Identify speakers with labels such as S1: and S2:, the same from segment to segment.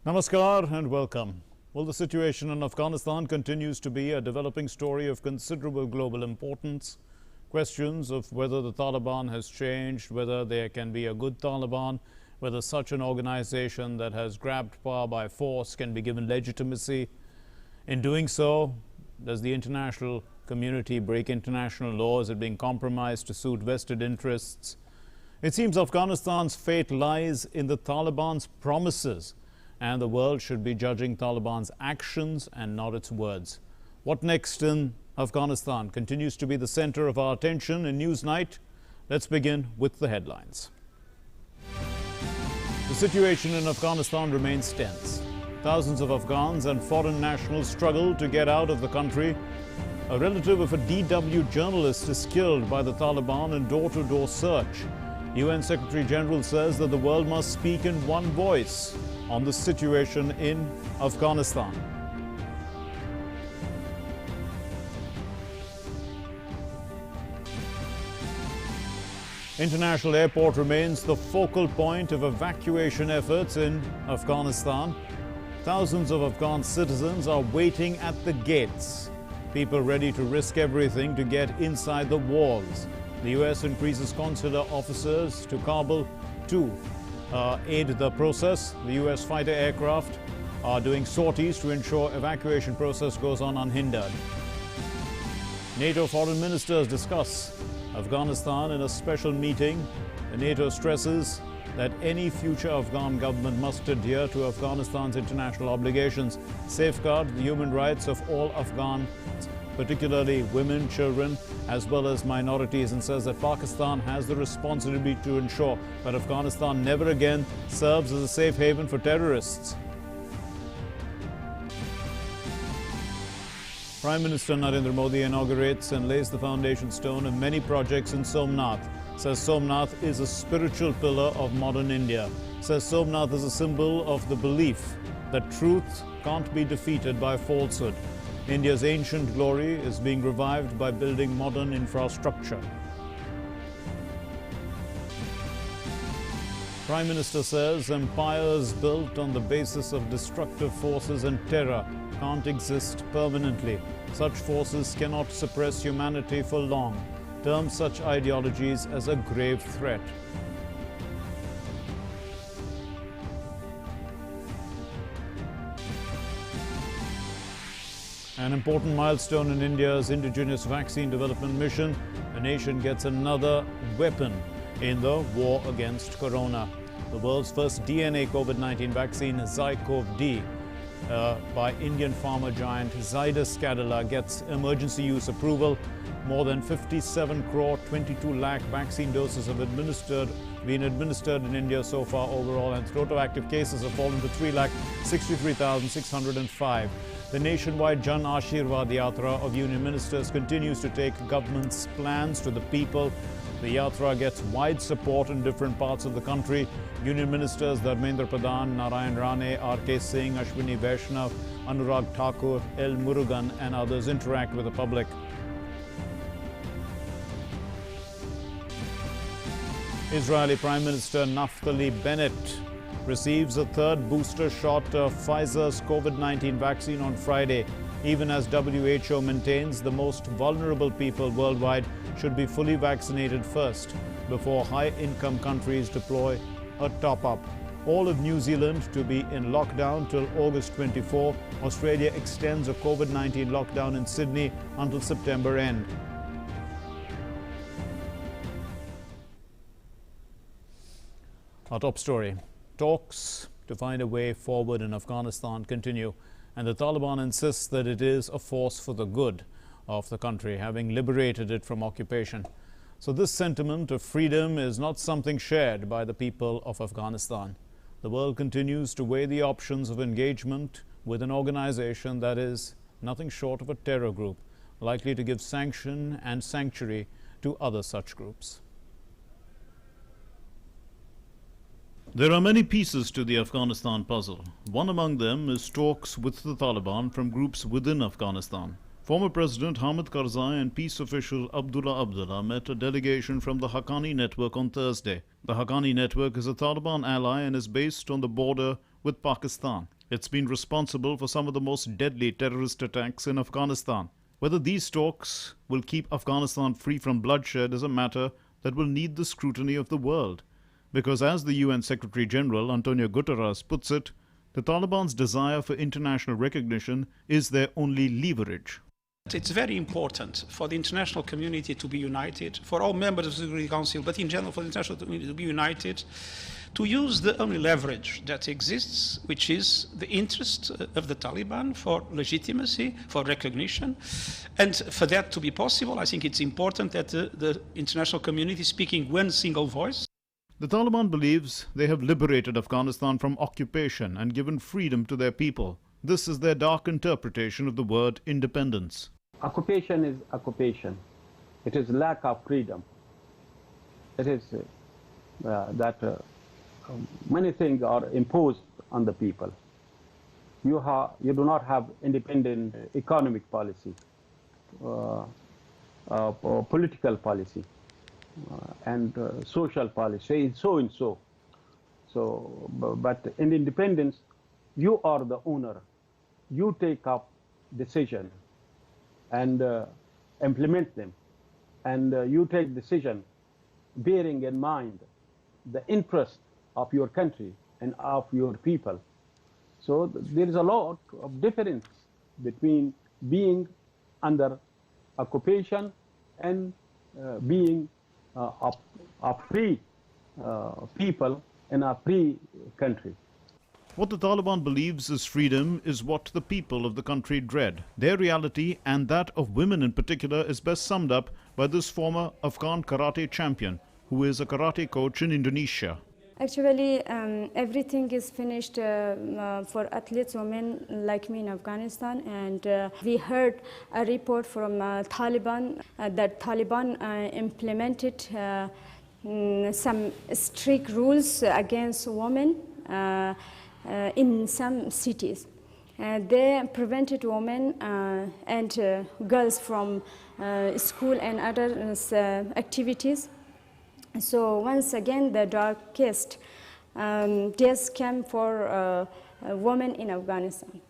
S1: Namaskar and welcome. Well, the situation in Afghanistan continues to be a developing story of considerable global importance. Questions of whether the Taliban has changed, whether there can be a good Taliban, whether such an organization that has grabbed power by force can be given legitimacy. In doing so, does the international community break international law? Is it being compromised to suit vested interests? It seems Afghanistan's fate lies in the Taliban's promises, and the world should be judging Taliban's actions and not its words. What next in Afghanistan continues to be the center of our attention in Newsnight. Let's begin with the headlines. The situation in Afghanistan remains tense. Thousands of Afghans and foreign nationals struggle to get out of the country. A relative of a DW journalist is killed by the Taliban in door-to-door search. UN Secretary General says that the world must speak in one voice on the situation in Afghanistan. International Airport remains the focal point of evacuation efforts in Afghanistan. Thousands of Afghan citizens are waiting at the gates, people ready to risk everything to get inside the walls. The US increases consular officers to Kabul to aid the process. The US fighter aircraft are doing sorties to ensure evacuation process goes on unhindered. NATO foreign ministers discuss Afghanistan in a special meeting. The NATO stresses that any future Afghan government must adhere to Afghanistan's international obligations, safeguard the human rights of all Afghans, particularly women, children, as well as minorities, and says that Pakistan has the responsibility to ensure that Afghanistan never again serves as a safe haven for terrorists. Prime Minister Narendra Modi inaugurates and lays the foundation stone of many projects in Somnath. Says Somnath is a spiritual pillar of modern India. Says Somnath is a symbol of the belief that truth can't be defeated by falsehood. India's ancient glory is being revived by building modern infrastructure. Prime Minister says empires built on the basis of destructive forces and terror can't exist permanently. Such forces cannot suppress humanity for long. Terms such ideologies as a grave threat. An important milestone in India's indigenous vaccine development mission. The nation gets another weapon in the war against corona. The world's first DNA COVID-19 vaccine, Zycov-D, by Indian pharma giant Zydus Cadila, gets emergency use approval. More than 57 crore 22 lakh vaccine doses have been administered in India so far overall, and total active cases have fallen to 3,63,605. The nationwide Jan Ashirwadyatra of Union Ministers continues to take government's plans to the people. The Yatra gets wide support in different parts of the country. Union Ministers Dharmendra Pradhan, Narayan Rane, R.K. Singh, Ashwini Vaishnav, Anurag Thakur, L. Murugan and others interact with the public. Israeli Prime Minister Naftali Bennett receives a third booster shot of Pfizer's COVID-19 vaccine on Friday, even as WHO maintains the most vulnerable people worldwide should be fully vaccinated first before high-income countries deploy a top-up. All of New Zealand to be in lockdown till August 24. Australia extends a COVID-19 lockdown in Sydney until September end. Our top story. Talks to find a way forward in Afghanistan continue, and the Taliban insists that it is a force for the good of the country, having liberated it from occupation. So this sentiment of freedom is not something shared by the people of Afghanistan. The world continues to weigh the options of engagement with an organization that is nothing short of a terror group, likely to give sanction and sanctuary to other such groups. There are many pieces to the Afghanistan puzzle. One among them is talks with the Taliban from groups within Afghanistan. Former President Hamid Karzai and peace official Abdullah met a delegation from the Haqqani network on Thursday. The Haqqani network is a Taliban ally and is based on the border with Pakistan. It's been responsible for some of the most deadly terrorist attacks in Afghanistan. Whether these talks will keep Afghanistan free from bloodshed is a matter that will need the scrutiny of the world. Because as the UN Secretary General Antonio Guterres puts it, the Taliban's desire for international recognition is their only leverage.
S2: It's very important for the international community to be united, for all members of the Security Council, but in general for the international community to be united, to use the only leverage that exists, which is the interest of the Taliban for legitimacy, for recognition. And for that to be possible, I think it's important that the international community is speaking one single voice.
S1: The Taliban believes they have liberated Afghanistan from occupation and given freedom to their people. This is their dark interpretation of the word independence.
S3: Occupation is occupation. It is lack of freedom. It is that many things are imposed on the people. You do not have independent economic policy, political policy, and social policy, so and so. But in independence, you are the owner. You take up decision and implement them, and you take decision bearing in mind the interest of your country and of your people. So there is a lot of difference between being under occupation and being a free people in a free country.
S1: What the Taliban believes is freedom is what the people of the country dread. Their reality, and that of women in particular, is best summed up by this former Afghan karate champion, who is a karate coach in Indonesia.
S4: Actually, everything is finished for athletes, women like me in Afghanistan, and we heard a report from Taliban that Taliban implemented some strict rules against women in some cities. They prevented women and girls from school and other activities. So once again, the darkest days came for women in Afghanistan.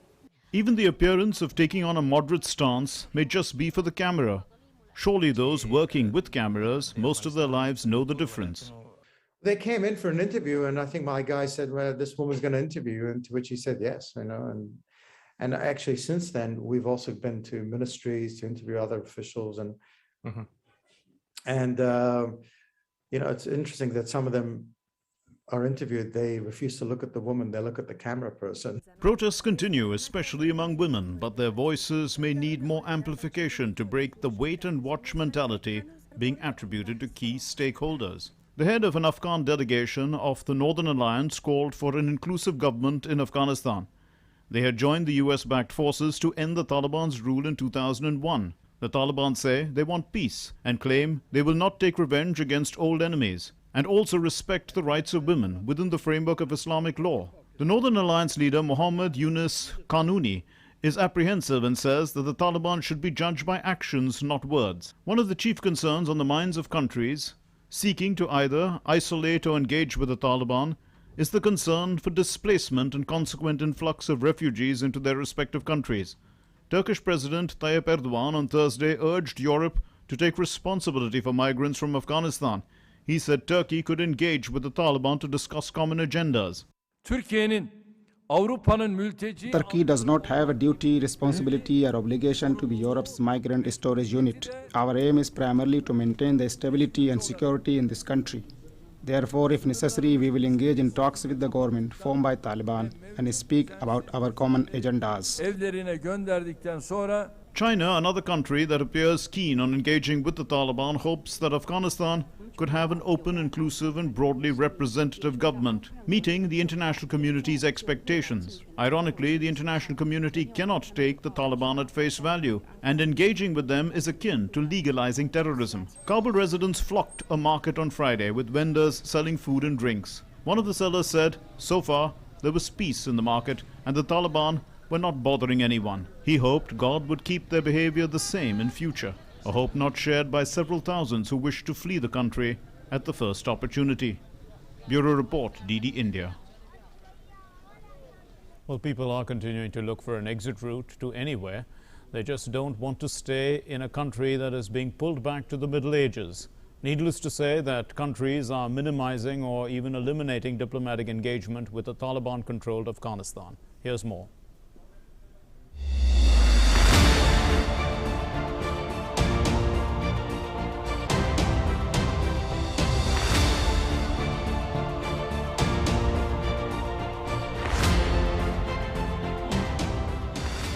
S1: Even the appearance of taking on a moderate stance may just be for the camera. Surely those working with cameras most of their lives know the difference.
S5: They came in for an interview, and I think my guy said, well, this woman's going to interview you, and to which he said yes, and actually since then we've also been to ministries to interview other officials, and it's interesting that some of them are interviewed, they refuse to look at the woman, they look at the camera person.
S1: Protests continue, especially among women, but their voices may need more amplification to break the wait and watch mentality being attributed to key stakeholders. The head of an Afghan delegation of the Northern Alliance called for an inclusive government in Afghanistan. They had joined the US-backed forces to end the Taliban's rule in 2001. The Taliban say they want peace and claim they will not take revenge against old enemies, and also respect the rights of women within the framework of Islamic law. The Northern Alliance leader Mohammad Yunus Qanuni is apprehensive and says that the Taliban should be judged by actions, not words. One of the chief concerns on the minds of countries seeking to either isolate or engage with the Taliban is the concern for displacement and consequent influx of refugees into their respective countries. Turkish President Tayyip Erdogan on Thursday urged Europe to take responsibility for migrants from Afghanistan. He said Turkey could engage with the Taliban to discuss common agendas.
S6: Turkey does not have a duty, responsibility or obligation to be Europe's migrant storage unit. Our aim is primarily to maintain the stability and security in this country. Therefore, if necessary, we will engage in talks with the government formed by Taliban and speak about our common agendas.
S1: China, another country that appears keen on engaging with the Taliban, hopes that Afghanistan could have an open, inclusive and broadly representative government, meeting the international community's expectations. Ironically, the international community cannot take the Taliban at face value, and engaging with them is akin to legalizing terrorism. Kabul residents flocked a market on Friday with vendors selling food and drinks. One of the sellers said, so far, there was peace in the market and the Taliban were not bothering anyone. He hoped God would keep their behavior the same in future, a hope not shared by several thousands who wished to flee the country at the first opportunity. Bureau Report, DD India. Well, people are continuing to look for an exit route to anywhere. They just don't want to stay in a country that is being pulled back to the Middle Ages. Needless to say that countries are minimizing or even eliminating diplomatic engagement with the Taliban-controlled Afghanistan. Here's more.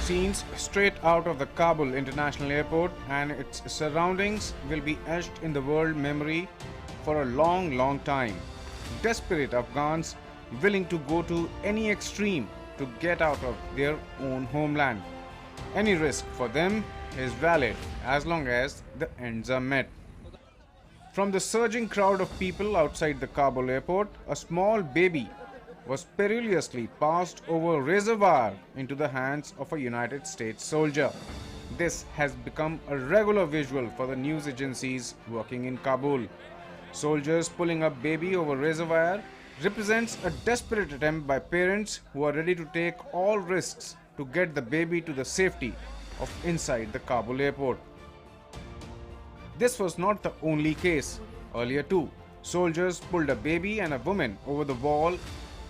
S7: Scenes straight out of the Kabul International Airport and its surroundings will be etched in the world memory for a long, long time. Desperate Afghans willing to go to any extreme to get out of their own homeland. Any risk for them is valid as long as the ends are met. From the surging crowd of people outside the Kabul airport, a small baby was perilously passed over a razor wire into the hands of a United States soldier. This has become a regular visual for the news agencies working in Kabul. Soldiers pulling a baby over razor wire represents a desperate attempt by parents who are ready to take all risks to get the baby to the safety of inside the Kabul airport. This was not the only case. Earlier too, soldiers pulled a baby and a woman over the wall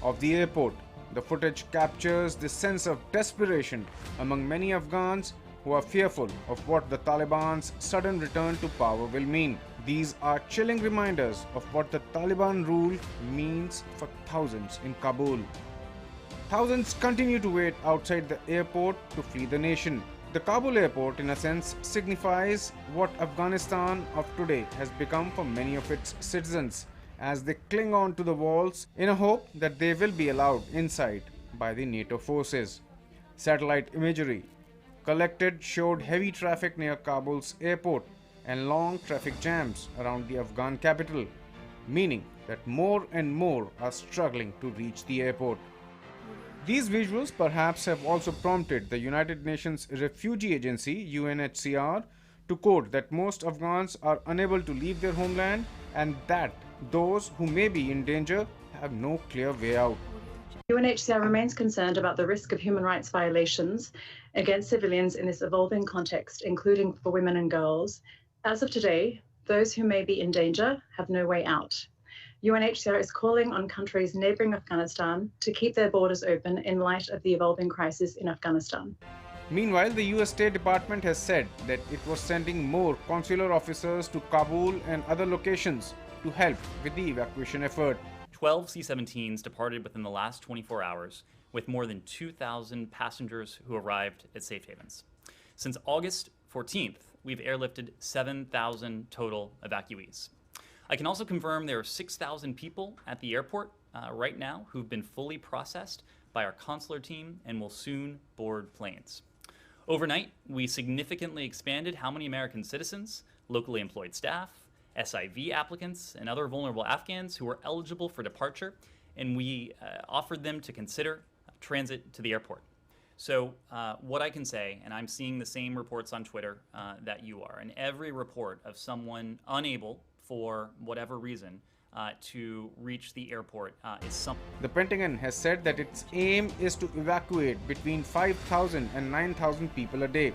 S7: of the airport. The footage captures the sense of desperation among many Afghans who are fearful of what the Taliban's sudden return to power will mean. These are chilling reminders of what the Taliban rule means for thousands in Kabul. Thousands continue to wait outside the airport to flee the nation. The Kabul airport, in a sense, signifies what Afghanistan of today has become for many of its citizens, as they cling on to the walls in a hope that they will be allowed inside by the NATO forces. Satellite imagery collected showed heavy traffic near Kabul's airport and long traffic jams around the Afghan capital, meaning that more and more are struggling to reach the airport. These visuals perhaps have also prompted the United Nations Refugee Agency, UNHCR, to quote that most Afghans are unable to leave their homeland and that those who may be in danger have no clear way out.
S8: UNHCR remains concerned about the risk of human rights violations against civilians in this evolving context, including for women and girls. As of today, those who may be in danger have no way out. UNHCR is calling on countries neighboring Afghanistan to keep their borders open in light of the evolving crisis in Afghanistan.
S7: Meanwhile, the US State Department has said that it was sending more consular officers to Kabul and other locations to help with the evacuation effort.
S9: 12 C-17s departed within the last 24 hours, with more than 2,000 passengers who arrived at safe havens. Since August 14th, we've airlifted 7,000 total evacuees. I can also confirm there are 6,000 people at the airport right now who've been fully processed by our consular team and will soon board planes. Overnight, we significantly expanded how many American citizens, locally employed staff, SIV applicants, and other vulnerable Afghans who were eligible for departure, and we offered them to consider transit to the airport. So what I can say, and I'm seeing the same reports on Twitter that you are, and every report of someone unable for whatever reason to reach the airport is something.
S7: The Pentagon has said that its aim is to evacuate between 5,000 and 9,000 people a day.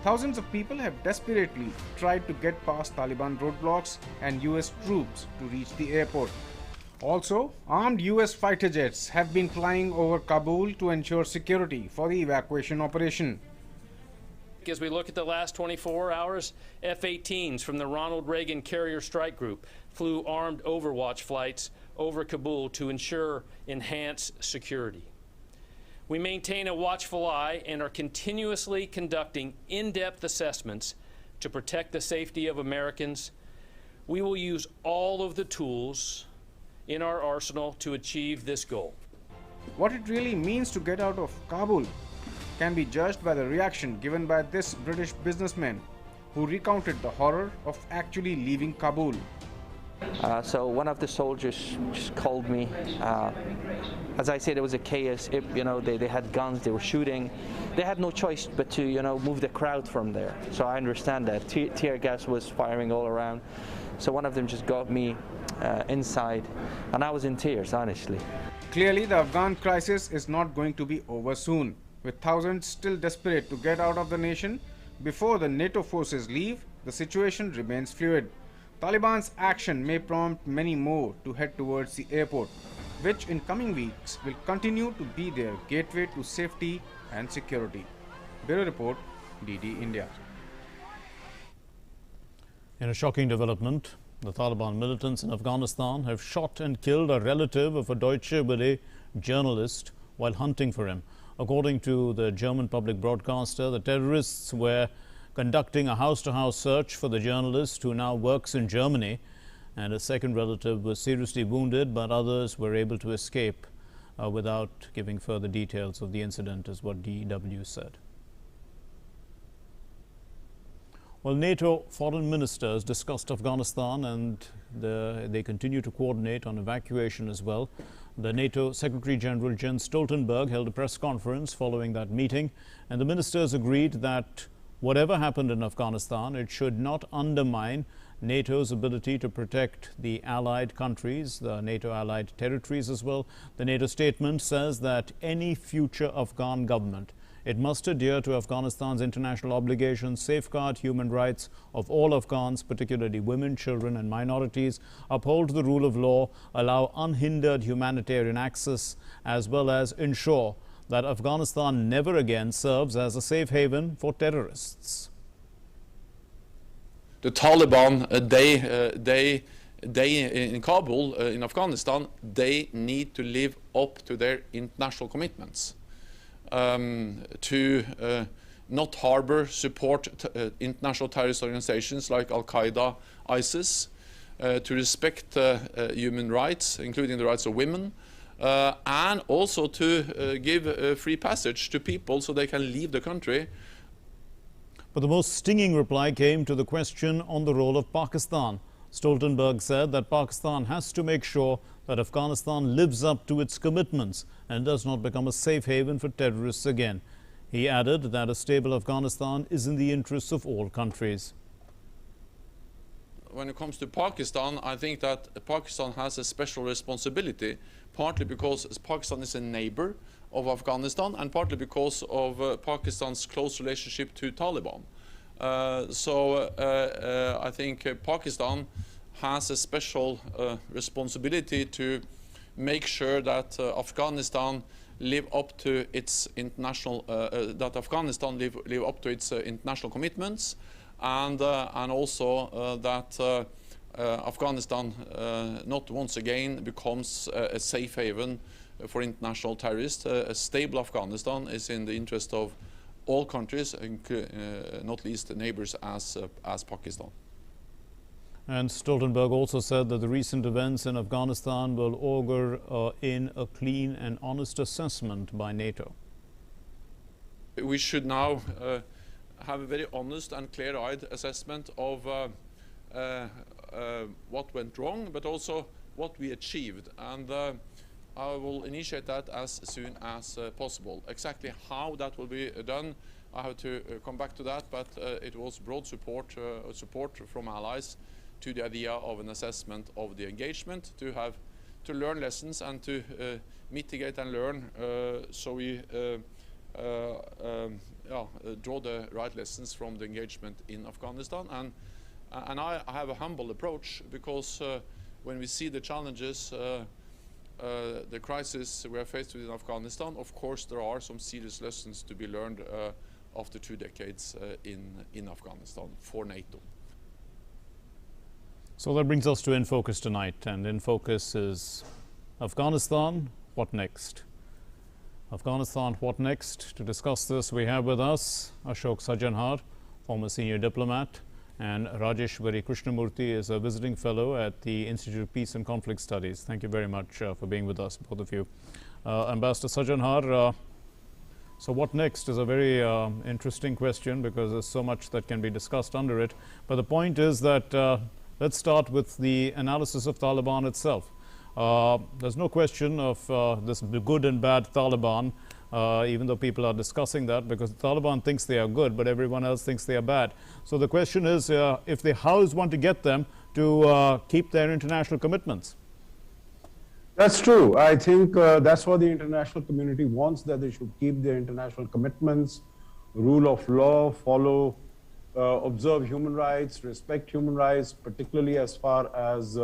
S7: Thousands of people have desperately tried to get past Taliban roadblocks and US troops to reach the airport. Also, armed US fighter jets have been flying over Kabul to ensure security for the evacuation operation.
S10: As we look at the last 24 hours, F-18s from the Ronald Reagan Carrier Strike Group flew armed overwatch flights over Kabul to ensure enhanced security. We maintain a watchful eye and are continuously conducting in-depth assessments to protect the safety of Americans. We will use all of the tools in our arsenal to achieve this goal.
S7: What it really means to get out of Kabul can be judged by the reaction given by this British businessman who recounted the horror of actually leaving Kabul.
S11: So one of the soldiers just called me. As I said, it was a chaos. They had guns, they were shooting. They had no choice but to, move the crowd from there. So I understand that. Tear gas was firing all around. So one of them just got me inside, and I was in tears, honestly.
S7: Clearly, the Afghan crisis is not going to be over soon, with thousands still desperate to get out of the nation. Before the NATO forces leave, the situation remains fluid. Taliban's action may prompt many more to head towards the airport, which in coming weeks will continue to be their gateway to safety and security. Bureau Report, DD India.
S1: In a shocking development, the Taliban militants in Afghanistan have shot and killed a relative of a Deutsche Welle journalist while hunting for him. According to the German public broadcaster, the terrorists were conducting a house-to-house search for the journalist, who now works in Germany, and a second relative was seriously wounded, but others were able to escape without giving further details of the incident, is what DW said. Well, NATO foreign ministers discussed Afghanistan, and they continue to coordinate on evacuation as well. The NATO Secretary General Jens Stoltenberg held a press conference following that meeting, and the ministers agreed that whatever happened in Afghanistan, it should not undermine NATO's ability to protect the allied countries, the NATO allied territories as well. The NATO statement says that any future Afghan government, it must adhere to Afghanistan's international obligations, safeguard human rights of all Afghans, particularly women, children and minorities, uphold the rule of law, allow unhindered humanitarian access, as well as ensure that Afghanistan never again serves as a safe haven for terrorists.
S12: The Taliban, they in Kabul, in Afghanistan, they need to live up to their international commitments. To not harbor, support international terrorist organizations like Al-Qaeda, ISIS, to respect human rights, including the rights of women, and also to give free passage to people so they can leave the country.
S1: But the most stinging reply came to the question on the role of Pakistan. Stoltenberg said that Pakistan has to make sure that Afghanistan lives up to its commitments and does not become a safe haven for terrorists again. He added that a stable Afghanistan is in the interests of all countries.
S12: When it comes to Pakistan, I think that Pakistan has a special responsibility, partly because Pakistan is a neighbor of Afghanistan and partly because of Pakistan's close relationship to Taliban. I think Pakistan has a special responsibility to make sure that Afghanistan live up to its international international commitments, and also that Afghanistan not once again becomes a safe haven for international terrorists. A stable Afghanistan is in the interest of all countries, not least the neighbors as Pakistan.
S1: And Stoltenberg also said that the recent events in Afghanistan will augur in a clean and honest assessment by NATO.
S12: We should now have a very honest and clear-eyed assessment of what went wrong, but also what we achieved. And I will initiate that as soon as possible. Exactly how that will be done, I have to come back to that, but it was broad support from allies to the idea of an assessment of the engagement, to learn lessons and to mitigate and learn, so we draw the right lessons from the engagement in Afghanistan. And I have a humble approach, because when we see the challenges, the crisis we are faced with in Afghanistan, of course there are some serious lessons to be learned after 2 decades in Afghanistan for NATO.
S1: So that brings us to In Focus tonight, and In Focus is Afghanistan, what next? Afghanistan, what next? To discuss this, we have with us Ashok Sajjanhar, former senior diplomat, and Rajeshwari Krishnamurthy is a visiting fellow at the Institute of Peace and Conflict Studies. Thank you very much for being with us, both of you. Ambassador Sajjanhar, so what next is a very interesting question, because there's so much that can be discussed under it. But the point is that let's start with the analysis of Taliban itself. There's no question of this good and bad Taliban, even though people are discussing that, because the Taliban thinks they are good, but everyone else thinks they are bad. So the question is, how is one to get them to keep their international commitments?
S3: That's true. I think that's what the international community wants, that they should keep their international commitments, rule of law, follow, observe human rights, respect human rights, particularly as far as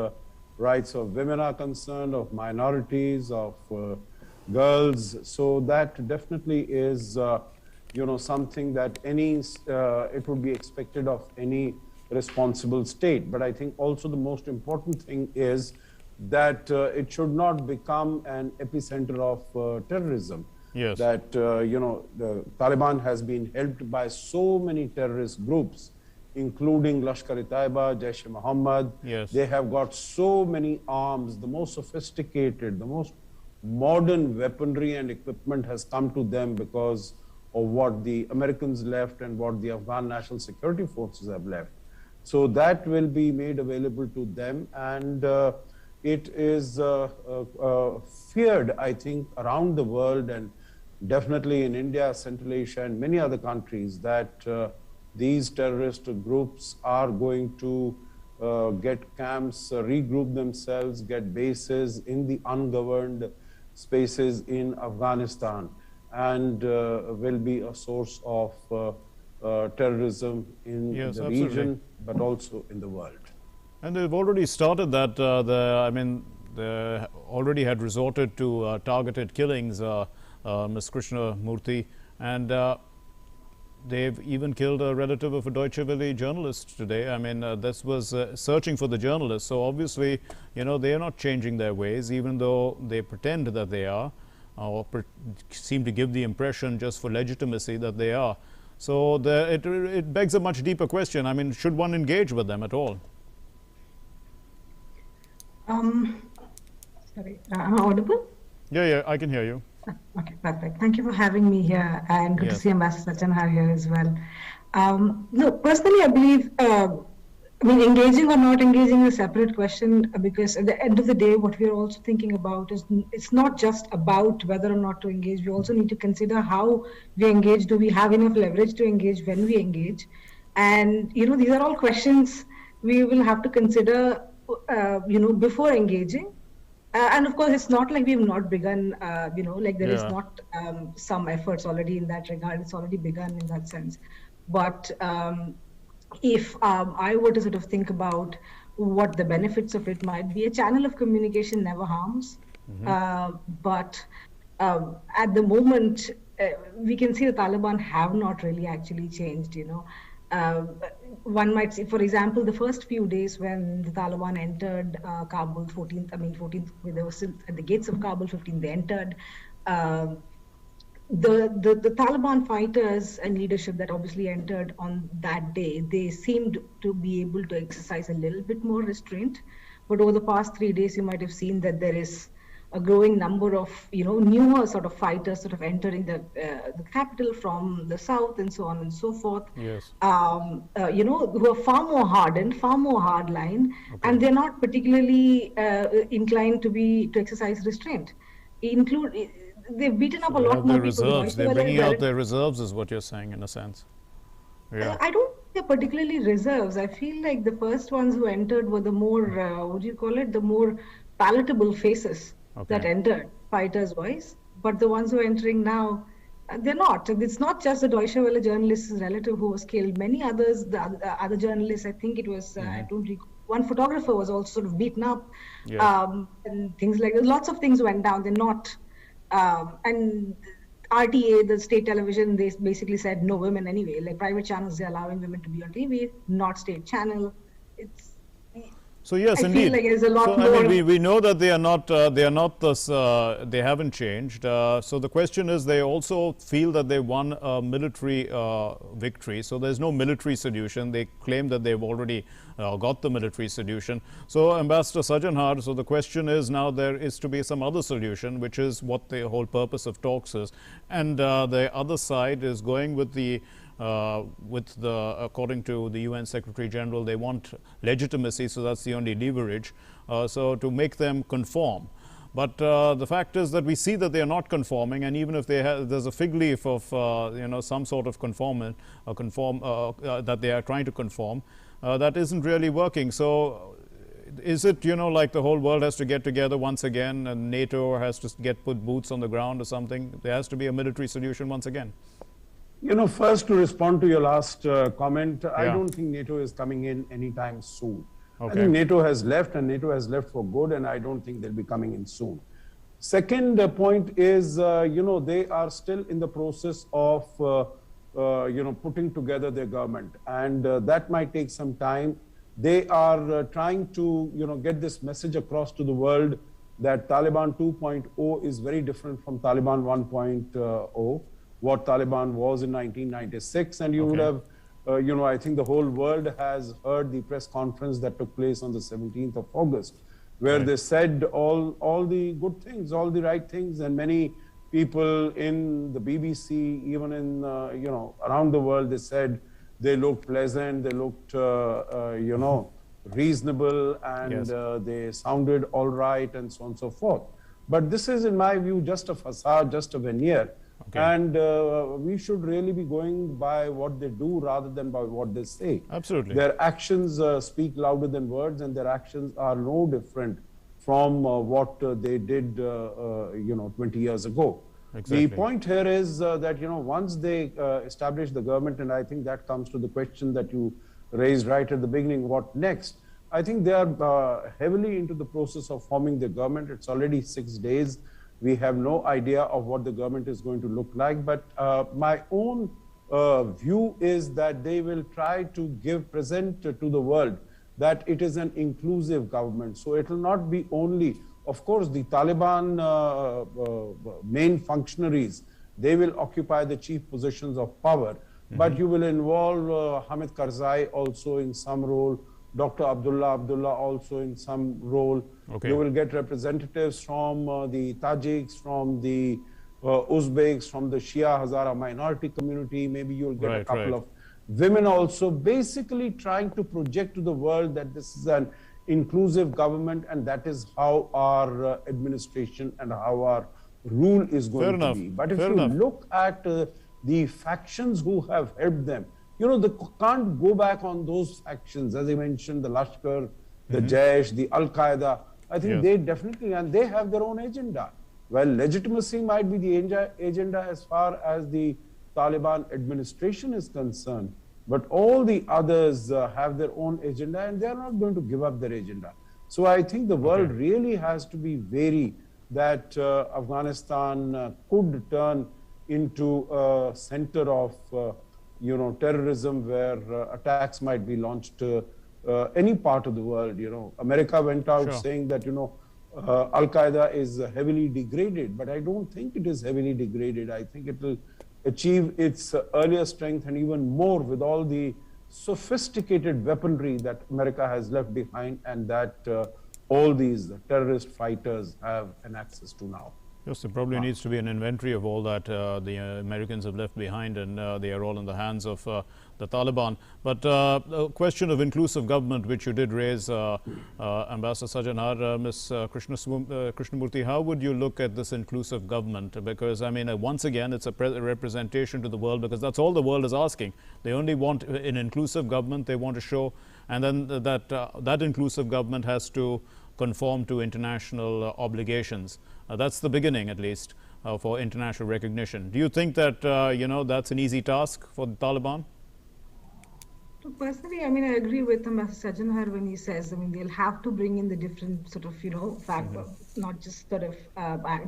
S3: rights of women are concerned, of minorities, of girls. So that definitely is, something that it would be expected of any responsible state. But I think also the most important thing is that it should not become an epicenter of terrorism.
S1: Yes.
S3: That, the Taliban has been helped by so many terrorist groups, including Lashkar-e-Taiba, Jaish-e-Mohammed.
S1: Yes.
S3: They have got so many arms, the most sophisticated, the most modern weaponry and equipment has come to them because of what the Americans left and what the Afghan National Security Forces have left. So that will be made available to them, and it is feared, I think, around the world, and definitely in India, Central Asia, and many other countries, that these terrorist groups are going to get camps, regroup themselves, get bases in the ungoverned spaces in Afghanistan, and will be a source of terrorism in the region, but also in the world.
S1: And they've already started that. They already had resorted to targeted killings, Ms. Krishnamurthy, and they've even killed a relative of a Deutsche Welle journalist today. This was searching for the journalist. So obviously, they are not changing their ways, even though they pretend that they are, or seem to give the impression just for legitimacy that they are. So it begs a much deeper question. Should one engage with them at all?
S13: Sorry, am I audible?
S1: Yeah, I can hear you.
S13: Okay, perfect. Thank you for having me here, and good to see Ambassador Sachin here as well. No, personally, I believe, engaging or not engaging is a separate question, because at the end of the day, what we're also thinking about is it's not just about whether or not to engage. We also need to consider how we engage. Do we have enough leverage to engage when we engage? And, these are all questions we will have to consider, before engaging. And of course, it's not like we've not begun, there is not some efforts already in that regard. It's already begun in that sense. But if I were to sort of think about what the benefits of it might be, a channel of communication never harms. But at the moment, we can see the Taliban have not really actually changed, one might say, for example, the first few days when the Taliban entered Kabul, 14th, they were still at the gates of Kabul, 15th, they entered. The Taliban fighters and leadership that obviously entered on that day, they seemed to be able to exercise a little bit more restraint. But over the past 3 days, you might have seen that there is a growing number of, newer sort of fighters sort of entering the capital from the south and so on and so forth.
S1: Yes.
S13: Who are far more hardened, far more hardline, and they're not particularly inclined to exercise restraint. They've beaten up a lot more people.
S1: They're bringing out their reserves, is what you're saying, in a sense. Yeah.
S13: I don't think they're particularly reserves. I feel like the first ones who entered were the more, the more palatable faces that entered, fighters-wise. But the ones who are entering now, they're not. It's not just the Deutsche Welle journalist's relative who was killed. Many others, the other journalists, I think it was, I don't recall, one photographer was also sort of beaten up, and things like that. Lots of things went down. They're not, and RTA, the state television, they basically said no women anyway. Like private channels, they're allowing women to be on TV, not state channel.
S1: So yes,
S13: I
S1: indeed.
S13: feel like there's a lot more.
S1: We know that they are not this. They haven't changed. So the question is, they also feel that they won a military victory. So there's no military solution. They claim that they've already got the military solution. So Ambassador Sajjan, so the question is now there is to be some other solution, which is what the whole purpose of talks is, and the other side is going with the. According to the UN Secretary General, they want legitimacy, so that's the only leverage, so to make them conform. But the fact is that we see that they are not conforming, and even if there's a fig leaf of some sort of that they are trying to conform, that isn't really working. So is it, like the whole world has to get together once again and NATO has to put boots on the ground or something? There has to be a military solution once again.
S3: First to respond to your last comment, I don't think NATO is coming in anytime soon.
S1: Okay.
S3: I think NATO has left, and NATO has left for good, and I don't think they'll be coming in soon. Second point is, they are still in the process of, putting together their government, and that might take some time. They are trying to, get this message across to the world that Taliban 2.0 is very different from Taliban 1.0, what Taliban was in 1996. And you would have, I think the whole world has heard the press conference that took place on the 17th of August, where they said all the good things, all the right things, and many people in the BBC, even in, around the world, they said they looked pleasant, they looked, reasonable, and they sounded all right, and so on and so forth. But this is, in my view, just a facade, just a veneer. Okay. And we should really be going by what they do rather than by what they say.
S1: Absolutely.
S3: Their actions speak louder than words, and their actions are no different from what they did, 20 years ago. Exactly. The point here is that, once they establish the government, and I think that comes to the question that you raised right at the beginning, what next? I think they are heavily into the process of forming the government. It's already 6 days. We have no idea of what the government is going to look like. But my own view is that they will try to present to the world that it is an inclusive government. So it will not be only, of course, the Taliban main functionaries, they will occupy the chief positions of power. But you will involve Hamid Karzai also in some role, Dr. Abdullah also in some role. Okay. You will get representatives from the Tajiks, from the Uzbeks, from the Shia Hazara minority community. Maybe you'll get a couple of women also, basically trying to project to the world that this is an inclusive government, and that is how our administration and how our rule is going to be. But if you look at the factions who have helped them, they can't go back on those factions. As I mentioned, the Lashkar, the Jaish, the Al-Qaeda, I think they definitely, and they have their own agenda. Well, legitimacy might be the agenda as far as the Taliban administration is concerned, but all the others have their own agenda, and they are not going to give up their agenda. So I think the world really has to be wary that Afghanistan could turn into a center of terrorism, where attacks might be launched any part of the world. America went out saying that Al-Qaeda is heavily degraded, but I don't think it is heavily degraded. I think it will achieve its earlier strength and even more with all the sophisticated weaponry that America has left behind, and that all these terrorist fighters have an access to now.
S1: Yes, there probably needs to be an inventory of all that the Americans have left behind, and they are all in the hands of the Taliban. But a question of inclusive government, which you did raise, Ambassador Sajanar, Ms. Krishnamurthy, how would you look at this inclusive government? Because, I mean, once again, it's a representation to the world, because that's all the world is asking. They only want an inclusive government. They want to show, and then that inclusive government has to conform to international obligations. That's the beginning, at least, for international recognition. Do you think that, that's an easy task for the Taliban?
S13: Personally, I mean, I agree with Ambassador Sajanar when he says, I mean, they'll have to bring in the different sort of, not just sort of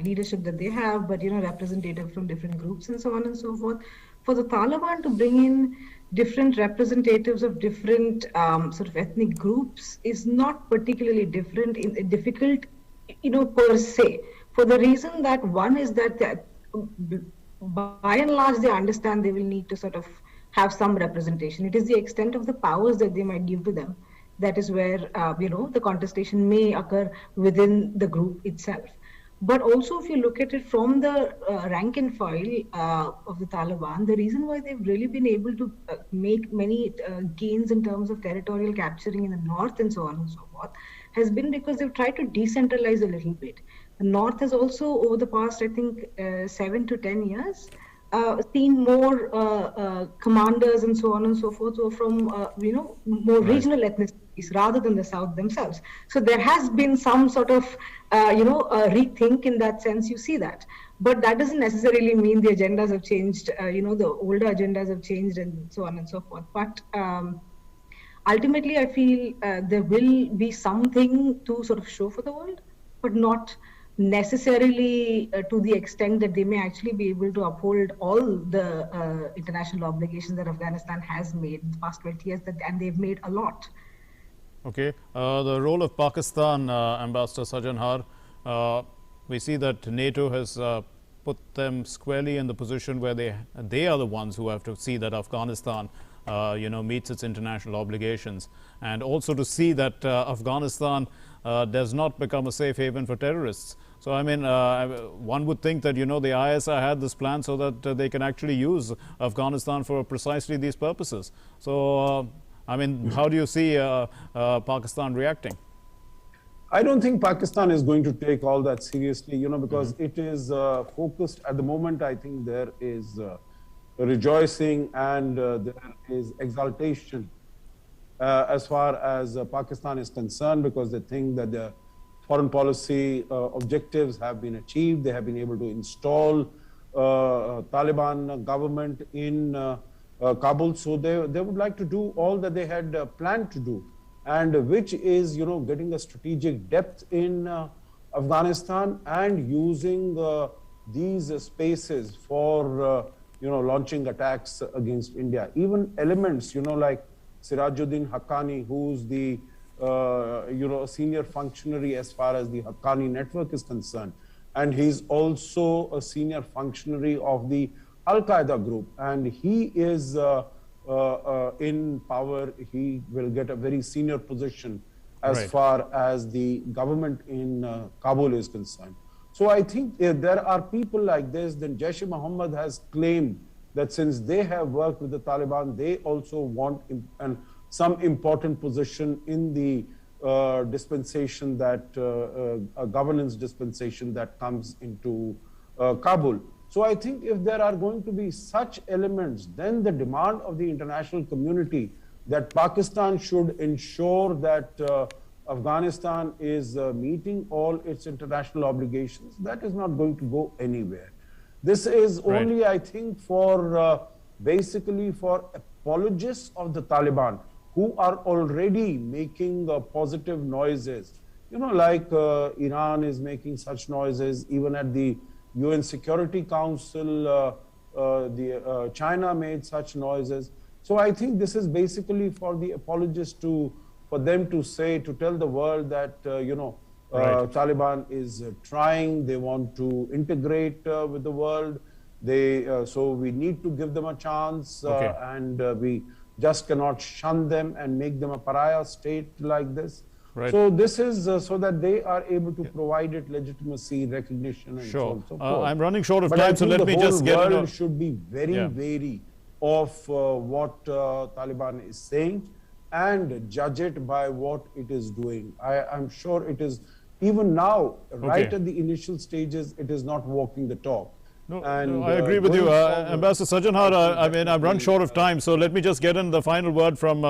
S13: leadership that they have, but, representative from different groups and so on and so forth. For the Taliban to bring in different representatives of different sort of ethnic groups is not particularly difficult, per se. For the reason that one is that by and large, they understand they will need to sort of have some representation. It is the extent of the powers that they might give to them. That is where, the contestation may occur within the group itself. But also, if you look at it from the rank and file of the Taliban, the reason why they've really been able to make many gains in terms of territorial capturing in the north and so on and so forth has been because they've tried to decentralize a little bit. The north has also, over the past, I think, 7 to 10 years, seen more commanders and so on and so forth who are from, more regional ethnicities rather than the South themselves. So there has been some sort of, rethink in that sense. You see that. But that doesn't necessarily mean the agendas have changed, the older agendas have changed and so on and so forth. But ultimately, I feel there will be something to sort of show for the world, but not necessarily to the extent that they may actually be able to uphold all the international obligations that Afghanistan has made in the past 20 years, and they've made a lot. Okay.
S1: The role of Pakistan, Ambassador Sajanhar, we see that NATO has put them squarely in the position where they are the ones who have to see that Afghanistan meets its international obligations, and also to see that Afghanistan does not become a safe haven for terrorists. So, I mean, one would think that, the ISI had this plan so that they can actually use Afghanistan for precisely these purposes. So, I mean, how do you see Pakistan reacting?
S14: I don't think Pakistan is going to take all that seriously, because it is focused at the moment. I think there is rejoicing and there is exaltation as far as Pakistan is concerned, because they think that the foreign policy objectives have been achieved. They have been able to install Taliban government in Kabul. So they would like to do all that they had planned to do, and which is, getting a strategic depth in Afghanistan and using these spaces for, launching attacks against India. Even elements, like Sirajuddin Haqqani, who's the senior functionary as far as the Haqqani network is concerned, and he's also a senior functionary of the Al-Qaeda group, and he is in power. He will get a very senior position as far as the government in Kabul is concerned. So I think if there are people like this, then Jaish-e-Mohammed has claimed that since they have worked with the Taliban, they also want some important position in the dispensation that, a governance dispensation that comes into Kabul. So I think if there are going to be such elements, then the demand of the international community that Pakistan should ensure that Afghanistan is meeting all its international obligations, that is not going to go anywhere. This is only, I think, for basically for apologists of the Taliban who are already making positive noises, like Iran is making such noises. Even at the UN Security Council, China made such noises. So I think this is basically for the apologists for them to say, to tell the world that, Taliban is trying, they want to integrate with the world. So we need to give them a chance, and we just cannot shun them and make them a pariah state like this. So this is so that they are able to provide it legitimacy, recognition, and so on and so forth.
S1: I'm running short of time, so let me just get
S14: the whole world should be very wary of what Taliban is saying and judge it by what it is doing. I'm sure it is, even now, right at the initial stages, it is not walking the talk.
S1: No, I agree with you. Ambassador Sajanhar, I mean, I've run short of time, so let me just get in the final word from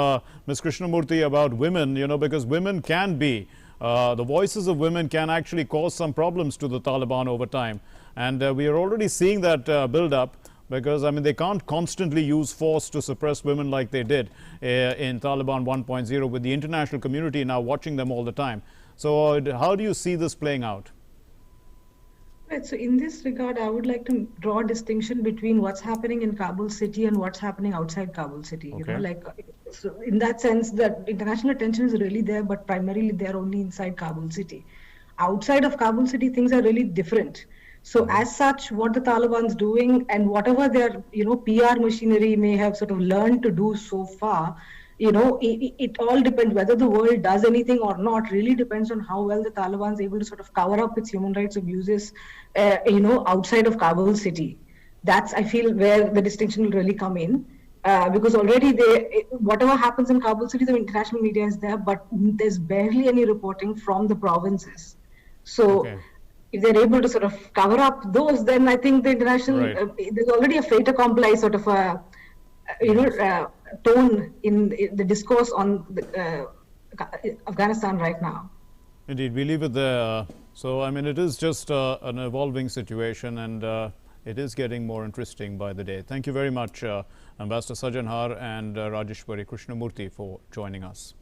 S1: Ms. Krishnamurthy about women, because women can be, the voices of women can actually cause some problems to the Taliban over time. And we are already seeing that build up, because, I mean, they can't constantly use force to suppress women like they did in Taliban 1.0, with the international community now watching them all the time. So how do you see this playing out?
S13: Right. So in this regard, I would like to draw a distinction between what's happening in Kabul city and what's happening outside Kabul city. So in that sense, that international attention is really there, but primarily they're only inside Kabul city. Outside of Kabul city, things are really different. So as such, what the Taliban's doing and whatever their PR machinery may have sort of learned to do so far, it all depends. Whether the world does anything or not really depends on how well the Taliban is able to sort of cover up its human rights abuses, outside of Kabul city. That's, I feel, where the distinction will really come in. Because already whatever happens in Kabul city, the international media is there, but there's barely any reporting from the provinces. So, if they're able to sort of cover up those, then I think the international, there's already a fait accompli sort of a, tone in the discourse on Afghanistan right now.
S1: Indeed, we leave it there. So, I mean, it is just an evolving situation, and it is getting more interesting by the day. Thank you very much, Ambassador Sajanhar and Rajeshwari Krishnamurthy, for joining us.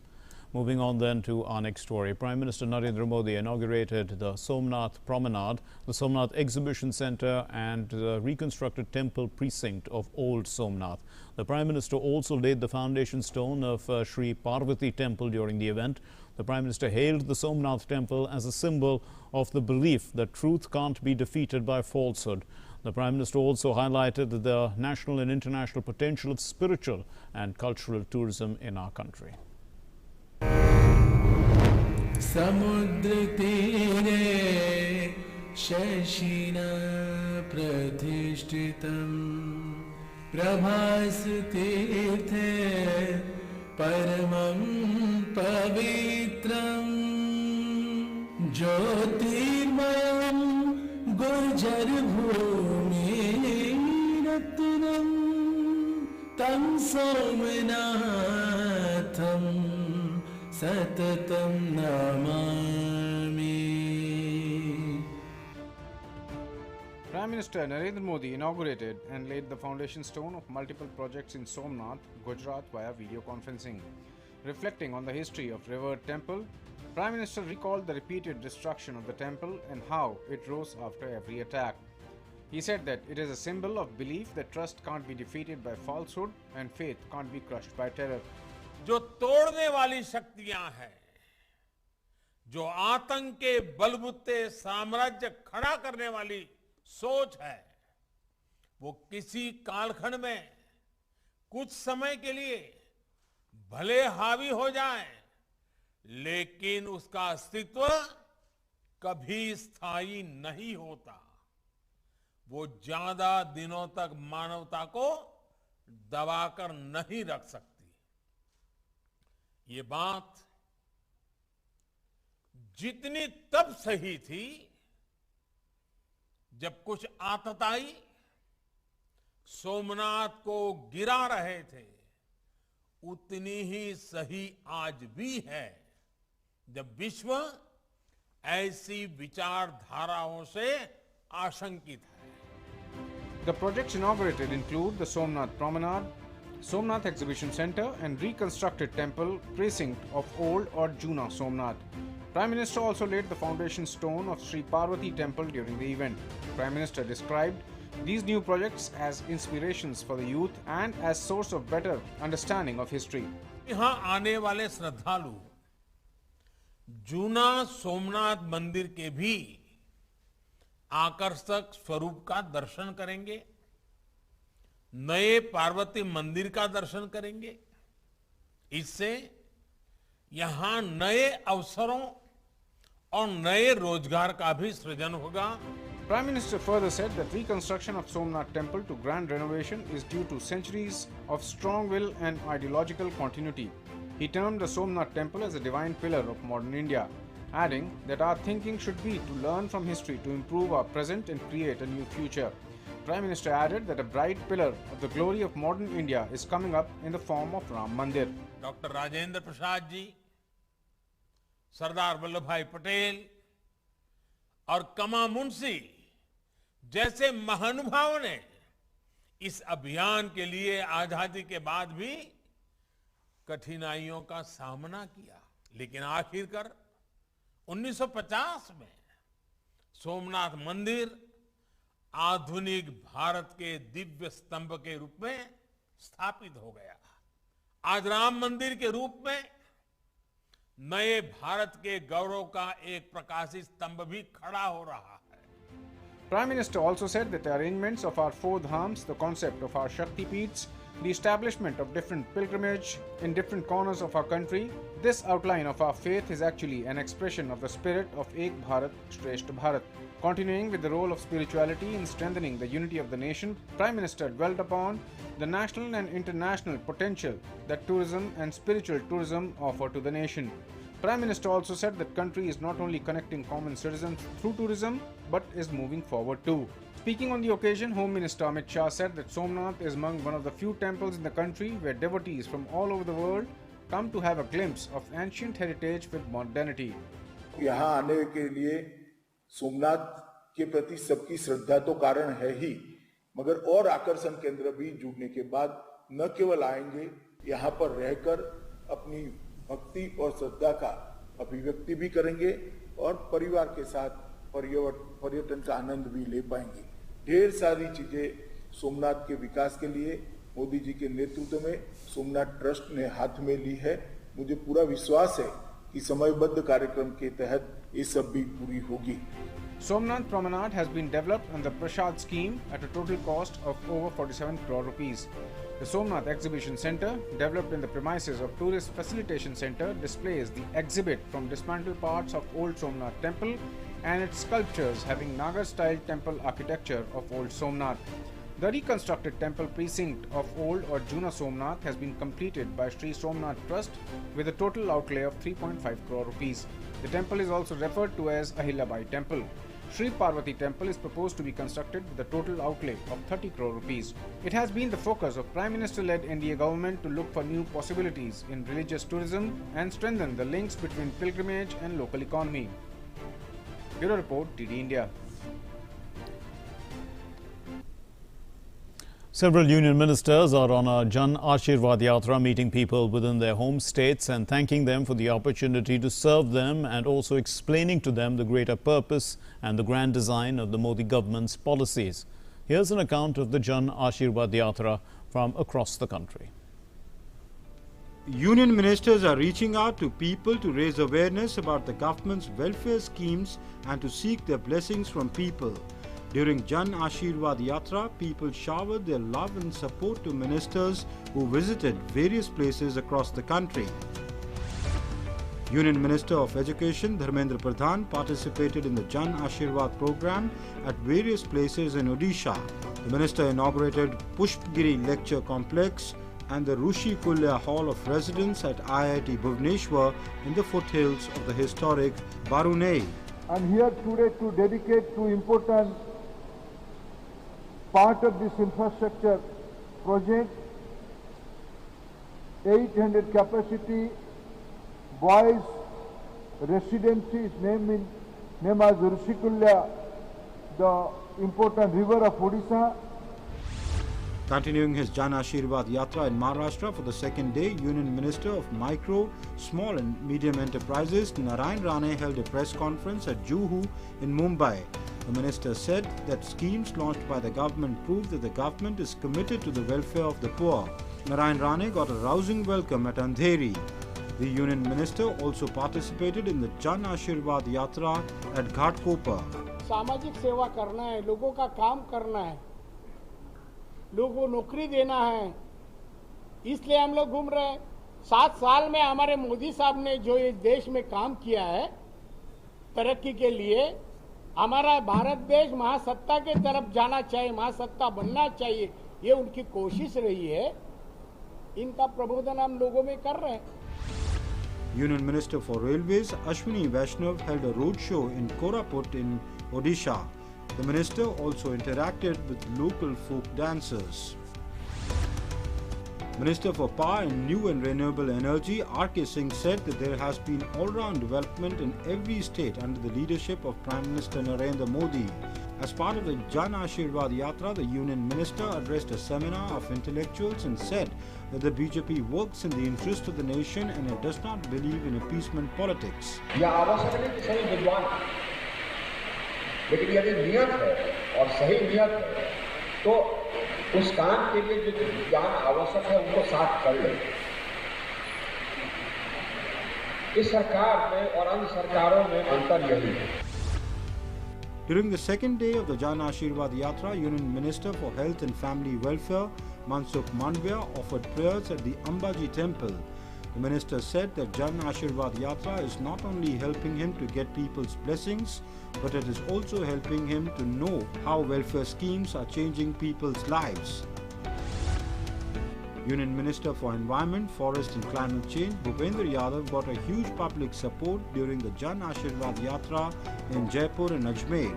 S1: Moving on then to our next story. Prime Minister Narendra Modi inaugurated the Somnath Promenade, the Somnath Exhibition Centre and the reconstructed temple precinct of Old Somnath. The Prime Minister also laid the foundation stone of Sri Parvati Temple during the event. The Prime Minister hailed the Somnath Temple as a symbol of the belief that truth can't be defeated by falsehood. The Prime Minister also highlighted the national and international potential of spiritual and cultural tourism in our country.
S15: समुद्र तीरे शशिना प्रतिष्ठितम् प्रभास तीर्थे परमं पवित्रम् ज्योतिर्मयं गुर्जर भूमि रत्नम् तं सोमनाथम् सततं Namami.
S7: Prime Minister Narendra Modi inaugurated and laid the foundation stone of multiple projects in Somnath, Gujarat via video conferencing. Reflecting on the history of revered temple, Prime Minister recalled the repeated destruction of the temple and how it rose after every attack. He said that it is a symbol of belief that trust can't be defeated by falsehood and faith can't be crushed by terror.
S16: जो तोड़ने वाली शक्तियां हैं, जो आतंक के बलबूते साम्राज्य खड़ा करने वाली सोच है, वो किसी कालखंड में कुछ समय के लिए भले हावी हो जाए, लेकिन उसका अस्तित्व कभी स्थायी नहीं होता। वो ज्यादा दिनों तक मानवता को दबाकर नहीं रख सकती। ये बात जितनी तब सही थी जब कुछ आतताई सोमनाथ को गिरा रहे थे, उतनी ही सही आज भी है जब विश्व ऐसी विचारधाराओं से आशंकित है।
S7: The projects inaugurated include the Somnath Promenade, Somnath Exhibition Centre and reconstructed temple precinct of Old or Juna Somnath. Prime Minister also laid the foundation stone of Sri Parvati Temple during the event. Prime Minister described these new projects as inspirations for the youth and as source of better understanding of history.
S16: यहाँ आने वाले श्रद्धालु जूना सोमनाथ मंदिर के भी आकर्षक स्वरूप का दर्शन करेंगे, नए पार्वती मंदिर का दर्शन करेंगे। इससे यहां नए अवसरों और नए रोजगार का भी सृजन होगा।
S7: Prime Minister further said that reconstruction of Somnath Temple to grand renovation is due to centuries of strong will and ideological continuity. He termed the Somnath Temple as a divine pillar of modern India, adding that our thinking should be to learn from history to improve our present and create a new future. Prime Minister added that a bright pillar of the glory of modern India is coming up in the form of Ram Mandir.
S16: Dr. Rajendra Prasad ji, Sardar Vallabhbhai Patel और कमा मुंशी जैसे महानुभावों ने इस अभियान के लिए आजादी के बाद भी कठिनाइयों का सामना किया, लेकिन आखिरकार 1950 में सोमनाथ मंदिर आधुनिक भारत के दिव्य स्तंभ के रूप में स्थापित हो गया। आज राम मंदिर के रूप में नए भारत के गौरव का एक प्रकाशित स्तंभ भी खड़ा हो रहा है।
S7: Prime Minister also said that the arrangements of our four dhams, the concept of our Shakti Peeths, the establishment of different pilgrimage in different corners of our country, this outline of our faith is actually an expression of the spirit of Ek Bharat, Shreshth Bharat. Continuing with the role of spirituality in strengthening the unity of the nation, Prime Minister dwelt upon the national and international potential that tourism and spiritual tourism offer to the nation. Prime Minister also said that country is not only connecting common citizens through tourism, but is moving forward too. Speaking on the occasion, Home Minister Amit Shah said that Somnath is among one of the few temples in the country where devotees from all over the world come to have a glimpse of ancient heritage with modernity.
S17: यहाँ आने के लिए सोमनाथ के प्रति सबकी श्रद्धा तो कारण है ही, मगर और आकर्षण केंद्र भी जुड़ने के बाद न केवल आएंगे, यहाँ पर रहकर अपनी भक्ति और श्रद्धा का अभिव्यक्ति भी करेंगे और परिवार के साथ पर्यटन का आनंद भी ले पाएंगे। ढेर सारी चीजें सोमनाथ के विकास के लिए मोदी जी के नेतृत्व में सोमनाथ ट्रस्ट ने हाथ में ली है। मुझे पूरा विश्वास है कि समयबद्ध कार्यक्रम के तहत ये सब भी पूरी होगी।
S7: Somnath Promenade has been developed on the Prashad scheme at a total cost of over 47 crore rupees. The Somnath Exhibition Centre, developed in the premises of Tourist Facilitation Centre, displays the exhibit from dismantled parts of Old Somnath Temple and its sculptures having Nagar-style temple architecture of Old Somnath. The reconstructed temple precinct of Old or Juna Somnath has been completed by Sri Somnath Trust with a total outlay of 3.5 crore rupees. The temple is also referred to as Ahilyabai Temple. Sri Parvati Temple is proposed to be constructed with a total outlay of 30 crore rupees. It has been the focus of Prime Minister-led NDA government to look for new possibilities in religious tourism and strengthen the links between pilgrimage and local economy. Bureau Report, TD India.
S1: Several union ministers are on a Jan Ashirwadyatra, meeting people within their home states and thanking them for the opportunity to serve them and also explaining to them the greater purpose and the grand design of the Modi government's policies. Here's an account of the Jan Ashirwadyatra from across the country.
S6: Union ministers are reaching out to people to raise awareness about the government's welfare schemes and to seek their blessings from people. During Jan Ashirwadyatra, people showered their love and support to ministers who visited various places across the country. Union Minister of Education Dharmendra Pradhan participated in the Jan Ashirwad program at various places in Odisha. The minister inaugurated Pushpgiri Lecture Complex and the Rushi Kulya Hall of Residence at IIT Bhubaneswar in the foothills of the historic Barunei.
S18: I'm here today to dedicate two important part of this infrastructure project, 800 capacity boys residency is named as Rushikulya, the important river of Odisha.
S6: Continuing his Jan Ashirwad Yatra in Maharashtra for the second day, Union Minister of Micro, Small and Medium Enterprises Narendra Modi held a press conference at Juhu in Mumbai. The minister said that schemes launched by the government prove that the government is committed to the welfare of the poor. Narendra Modi got a rousing welcome at Andheri. The union minister also participated in the Jan Ashirwad Yatra at Ghatkopar.
S19: सामाजिक सेवा करना है, लोगों का काम करना है, लोगों को नौकरी देना है, इसलिए हम लोग घूम रहे हैं। 7 साल में हमारे मोदी साहब ने जो इस देश में काम किया है तरक्की के लिए, हमारा भारत देश महासत्ता के तरफ जाना चाहिए, महासत्ता बनना चाहिए, ये उनकी कोशिश रही है। इनका प्रबोधन हम लोगों में कर रहे हैं।
S6: Union Minister for Railways Ashwini Vaishnav held a roadshow in Koraput in Odisha. The minister also interacted with local folk dancers. Minister for Power and New and Renewable Energy R.K. Singh said that there has been all-round development in every state under the leadership of Prime Minister Narendra Modi. As part of the Jan Ashirwad Yatra, the Union Minister addressed a seminar of intellectuals and said that the BJP works in the interest of the nation and it does not believe in appeasement politics.
S20: लेकिन यदि नियत है और सही नियत है तो उस काम के लिए जो ज्ञान आवश्यक है उनको साथ कर ले। इस सरकार में और अन्य सरकारों में अंतर यही है।
S6: During the second day of the Jan Ashirwad Yatra, Union Minister for Health and Family Welfare Mansukh Mandviya offered prayers at the Ambaji Temple. The minister said that Jan Ashirwad Yatra is not only helping him to get people's blessings, but it is also helping him to know how welfare schemes are changing people's lives. Union Minister for Environment, Forest and Climate Change, Bhupendra Yadav, got a huge public support during the Jan Ashirwadyatra in Jaipur and Ajmer.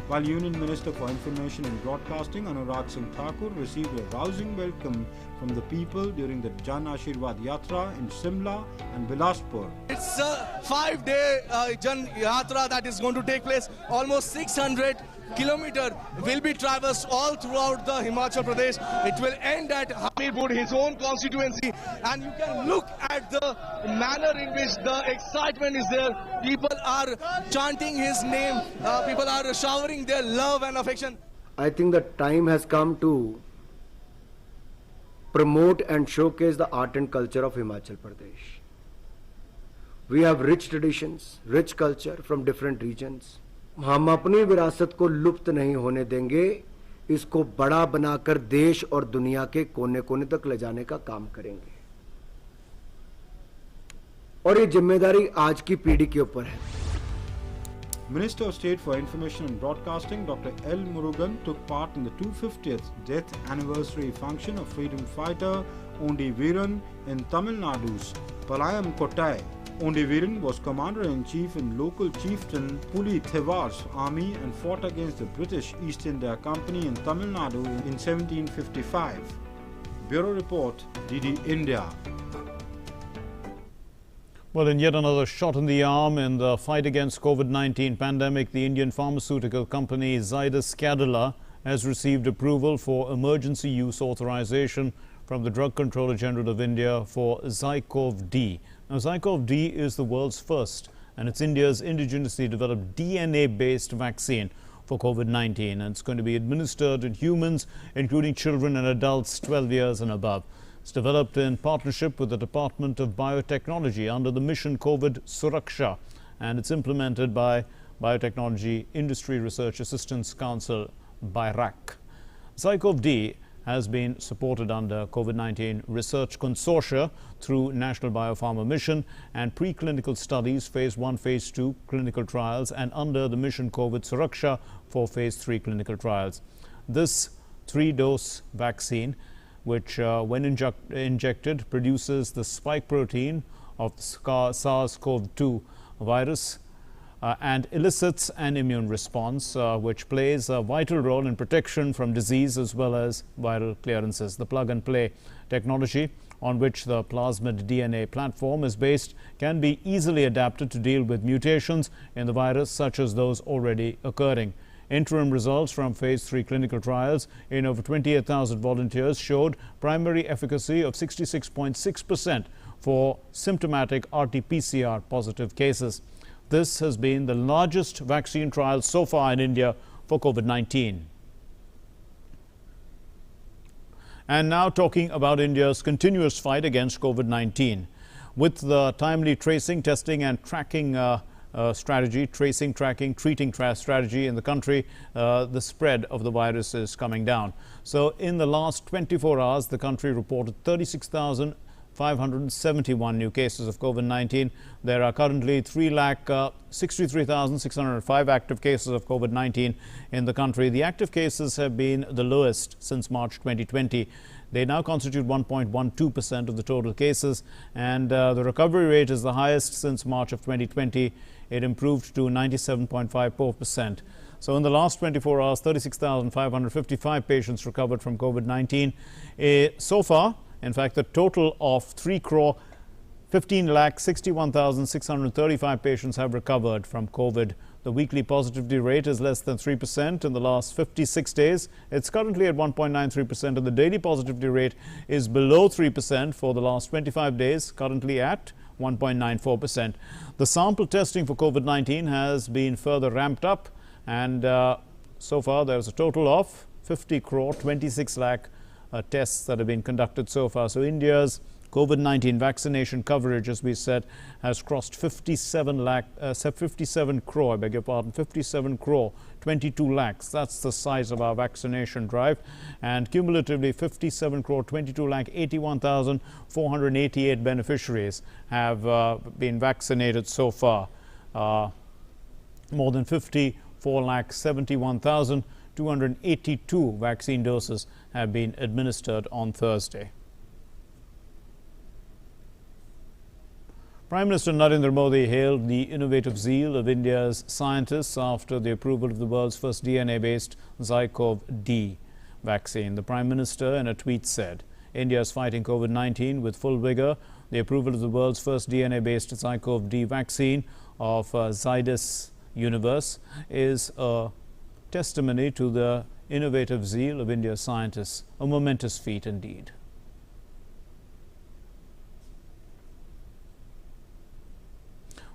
S6: While Union Minister for Information and Broadcasting, Anurag Singh Thakur, received a rousing welcome from the people during the Jan Ashirwadyatra in Simla and Bilaspur.
S21: It's a 5-day Jan Yatra that is going to take place. Almost 600 kilometers will be traversed all throughout the Himachal Pradesh. It will end at Hamirpur, his own constituency, and you can look at the manner in which the excitement is there. People are chanting his name. People are showering their love and affection.
S22: I think the time has come to promote and showcase the art and culture of Himachal Pradesh. We have rich traditions, rich culture from different regions. हम अपनी विरासत को लुप्त नहीं होने देंगे, इसको बड़ा बनाकर देश और दुनिया के कोने-कोने तक ले जाने का काम करेंगे। और ये जिम्मेदारी आज की पीढ़ी के ऊपर है।
S6: Minister of State for Information and Broadcasting, Dr. L. Murugan, took part in the 250th death anniversary function of freedom fighter Ondi Veeran in Tamil Nadu's Palayam Kottai. Ondi Veeran was commander-in-chief in local chieftain Puli Thevar's army and fought against the British East India Company in Tamil Nadu in 1755. Bureau Report, DD India.
S1: Well, in yet another shot in the arm in the fight against COVID-19 pandemic, the Indian pharmaceutical company Zydus Cadila has received approval for emergency use authorization from the Drug Controller General of India for Zycov-D. Now, Zycov-D is the world's first, and it's India's indigenously developed DNA-based vaccine for COVID-19, and it's going to be administered in humans, including children and adults 12 years and above. It's developed in partnership with the Department of Biotechnology under the mission COVID Suraksha, and it's implemented by Biotechnology Industry Research Assistance Council, BIRAC. Zycov-D has been supported under COVID-19 Research Consortia through National Biopharma Mission and preclinical studies, Phase 1, Phase 2 clinical trials, and under the mission COVID Suraksha for Phase 3 clinical trials. This 3-dose vaccine, which when injected produces the spike protein of the SARS-CoV-2 virus and elicits an immune response which plays a vital role in protection from disease as well as viral clearances. The plug-and-play technology on which the plasmid DNA platform is based can be easily adapted to deal with mutations in the virus such as those already occurring. Interim results from Phase 3 clinical trials in over 28,000 volunteers showed primary efficacy of 66.6% for symptomatic RT-PCR positive cases. This has been the largest vaccine trial so far in India for COVID-19. And now talking about India's continuous fight against COVID-19. With the timely tracing, testing and tracking strategy, tracing, tracking, treating strategy in the country, the spread of the virus is coming down. So in the last 24 hours, the country reported 36,571 new cases of COVID-19. There are currently 3,63,605 active cases of COVID-19 in the country. The active cases have been the lowest since March 2020. They now constitute 1.12% of the total cases, and the recovery rate is the highest since March of 2020. It improved to 97.54%. So in the last 24 hours, 36,555 patients recovered from COVID-19. So far, in fact, the total of 3,15,61,635 patients have recovered from COVID. The weekly positivity rate is less than 3% in the last 56 days. It's currently at 1.93%, and the daily positivity rate is below 3% for the last 25 days, currently at 1.94%. The sample testing for COVID-19 has been further ramped up, and so far there's a total of 50 crore 26 lakh tests that have been conducted so far. So India's COVID-19 vaccination coverage, as we said, has crossed 57 crore, I beg your pardon, 57 crore 22 lakhs. That's the size of our vaccination drive. And cumulatively, 57 crore 22 lakh 81,488 beneficiaries have been vaccinated so far. More than 54 lakh 71,2 282 vaccine doses have been administered on Thursday. Prime Minister Narendra Modi hailed the innovative zeal of India's scientists after the approval of the world's first DNA-based Zycov-D vaccine. The Prime Minister in a tweet said, India is fighting COVID-19 with full vigor. The approval of the world's first DNA-based Zycov-D vaccine of Zydus Universe is a testimony to the innovative zeal of India's scientists, a momentous feat indeed.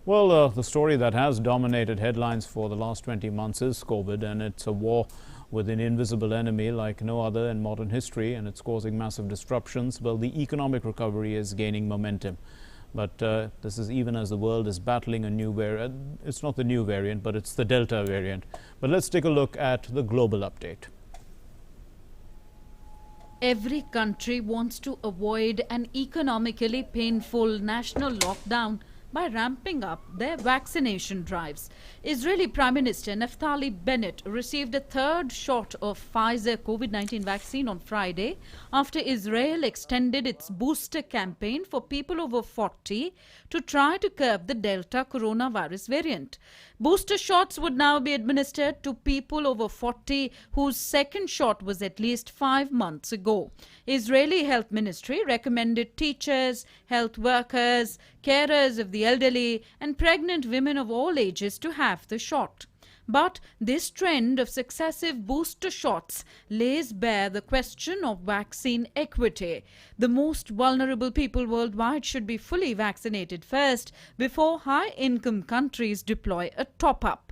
S1: Well, the story that has dominated headlines for the last 20 months is COVID, and it's a war with an invisible enemy like no other in modern history, and it's causing massive disruptions. Well, the economic recovery is gaining momentum. But this is even as the world is battling a new variant. It's not the new variant, but it's the Delta variant. But let's take a look at the global update.
S2: Every country wants to avoid an economically painful national lockdown by ramping up their vaccination drives. Israeli Prime Minister Naftali Bennett received a third shot of Pfizer COVID-19 vaccine on Friday after Israel extended its booster campaign for people over 40 to try to curb the Delta coronavirus variant. Booster shots would now be administered to people over 40 whose second shot was at least 5 months ago. Israeli Health Ministry recommended teachers, health workers, carers of the elderly and pregnant women of all ages to have the shot. But this trend of successive booster shots lays bare the question of vaccine equity. The most vulnerable people worldwide should be fully vaccinated first before high-income countries deploy a top-up.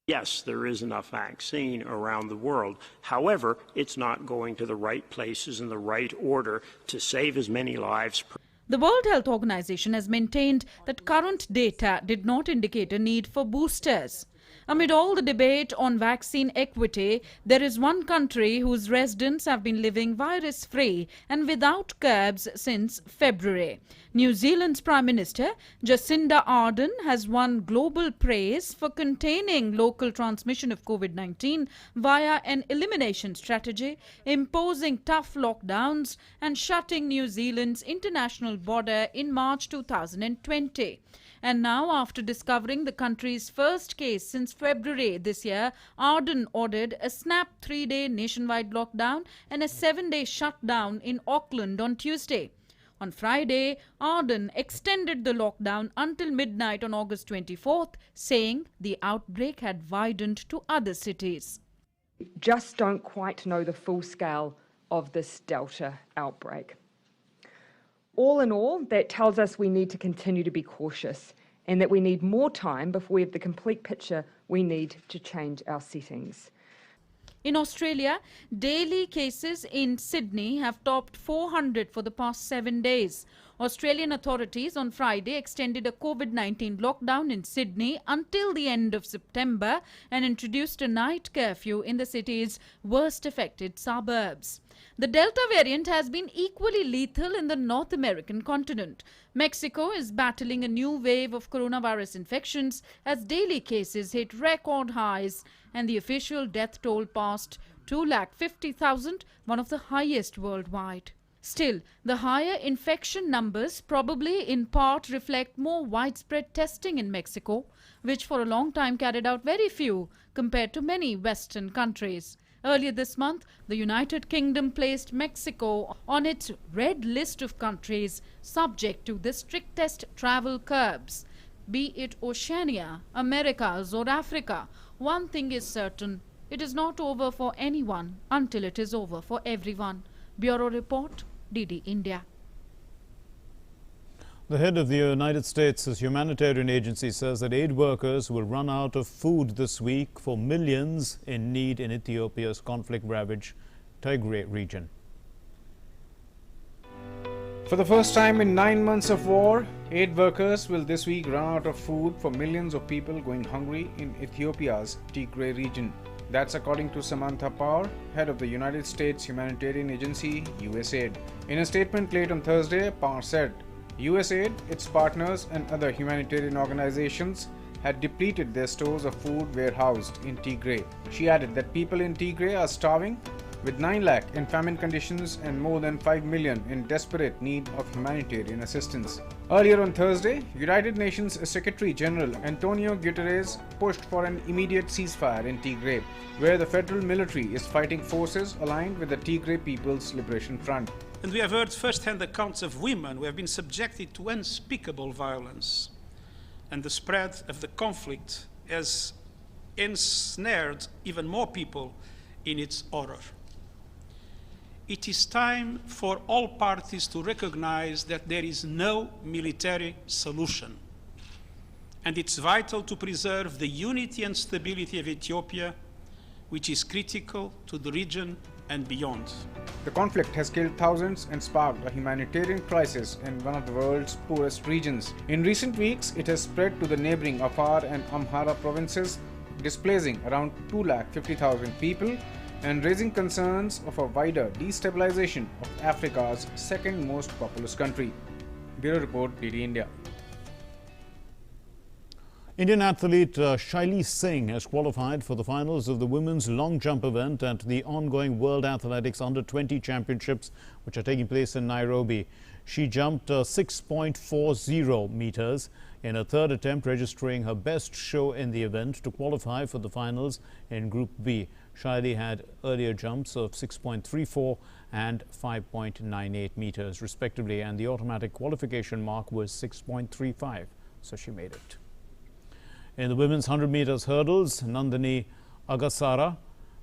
S4: Yes, there is enough vaccine around the world. However, it's not going to the right places in the right order to save as many lives.
S2: The World Health Organization has maintained that current data did not indicate a need for boosters. Amid all the debate on vaccine equity, there is one country whose residents have been living virus-free and without curbs since February. New Zealand's Prime Minister Jacinda Ardern has won global praise for containing local transmission of COVID-19 via an elimination strategy, imposing tough lockdowns and shutting New Zealand's international border in March 2020. And now, after discovering the country's first case since February this year, Ardern ordered a snap 3-day nationwide lockdown and a 7-day shutdown in Auckland on Tuesday. On Friday, Ardern extended the lockdown until midnight on August 24th, saying the outbreak had widened to other cities.
S23: Just don't quite know the full scale of this Delta outbreak. All in all, that tells us we need to continue to be cautious and that we need more time before we have the complete picture we need to change our settings.
S2: In Australia, daily cases in Sydney have topped 400 for the past 7 days. Australian authorities on Friday extended a COVID-19 lockdown in Sydney until the end of September and introduced a night curfew in the city's worst affected suburbs. The Delta variant has been equally lethal in the North American continent. Mexico is battling a new wave of coronavirus infections as daily cases hit record highs and the official death toll passed 250,000, one of the highest worldwide. Still, the higher infection numbers probably in part reflect more widespread testing in Mexico, which for a long time carried out very few compared to many Western countries. Earlier this month, the United Kingdom placed Mexico on its red list of countries subject to the strictest travel curbs. Be it Oceania, Americas or Africa, one thing is certain, it is not over for anyone until it is over for everyone. Bureau Report, DD India.
S1: The head of the United States' humanitarian agency says that aid workers will run out of food this week for millions in need in Ethiopia's conflict-ravaged Tigray region.
S7: For the first time in 9 months of war, aid workers will this week run out of food for millions of people going hungry in Ethiopia's Tigray region. That's according to Samantha Power, head of the United States humanitarian agency, USAID. In a statement late on Thursday, Power said, USAID, its partners and other humanitarian organizations had depleted their stores of food warehoused in Tigray. She added that people in Tigray are starving, with 9 lakh in famine conditions and more than 5 million in desperate need of humanitarian assistance. Earlier on Thursday, United Nations Secretary General Antonio Guterres pushed for an immediate ceasefire in Tigray, where the federal military is fighting forces aligned with the Tigray People's Liberation Front.
S5: And we have heard first-hand accounts of women who have been subjected to unspeakable violence. And the spread of the conflict has ensnared even more people in its horror. It is time for all parties to recognize that there is no military solution. And it's vital to preserve the unity and stability of Ethiopia, which is critical to the region and beyond.
S7: The conflict has killed thousands and sparked a humanitarian crisis in one of the world's poorest regions. In recent weeks, it has spread to the neighboring Afar and Amhara provinces, displacing around 250,000 people and raising concerns of a wider destabilization of Africa's second most populous country. Bureau Report, DD India.
S1: Indian athlete Shaili Singh has qualified for the finals of the women's long jump event at the ongoing World Athletics Under-20 Championships, which are taking place in Nairobi. She jumped 6.40 meters in her third attempt, registering her best show in the event to qualify for the finals in Group B. Shaili had earlier jumps of 6.34 and 5.98 meters, respectively, and the automatic qualification mark was 6.35, so she made it. In the women's 100 meters hurdles, Nandini Agasara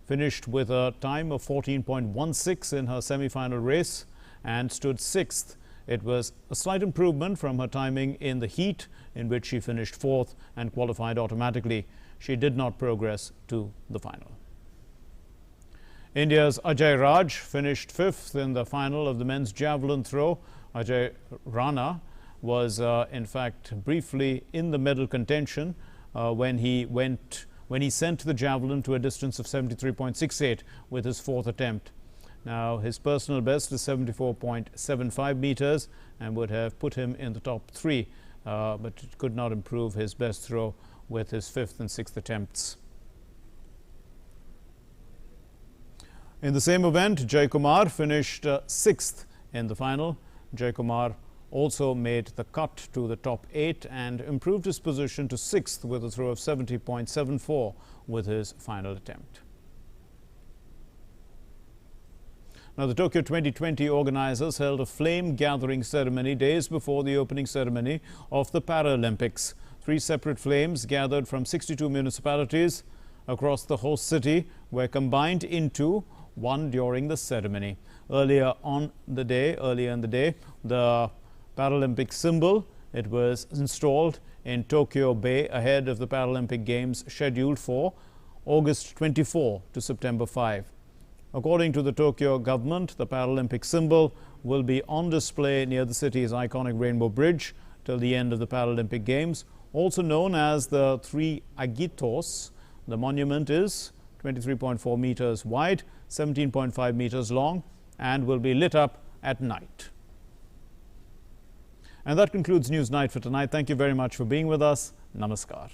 S1: finished with a time of 14.16 in her semi-final race and stood sixth. It was a slight improvement from her timing in the heat, in which she finished fourth and qualified automatically. She did not progress to the final. India's Ajay Raj finished fifth in the final of the men's javelin throw. Ajay Rana was in fact briefly in the medal contention when he sent the javelin to a distance of 73.68 with his fourth attempt. Now his personal best is 74.75 meters and would have put him in the top three, but it could not improve his best throw with his fifth and sixth attempts. In the same event, Jay Kumar finished sixth in the final. Jay Kumar also made the cut to the top 8 and improved his position to sixth with a throw of 70.74 with his final attempt. Now, the Tokyo 2020 organizers held a flame-gathering ceremony days before the opening ceremony of the Paralympics. 3 separate flames gathered from 62 municipalities across the host city were combined into one during the ceremony. Earlier in the day, the Paralympic symbol, it was installed in Tokyo Bay ahead of the Paralympic Games scheduled for August 24 to September 5. According to the Tokyo government, the Paralympic symbol will be on display near the city's iconic Rainbow Bridge till the end of the Paralympic Games, also known as the Three Agitos. The monument is 23.4 meters wide, 17.5 meters long, and will be lit up at night. And that concludes News Night for tonight. Thank you very much for being with us. Namaskar.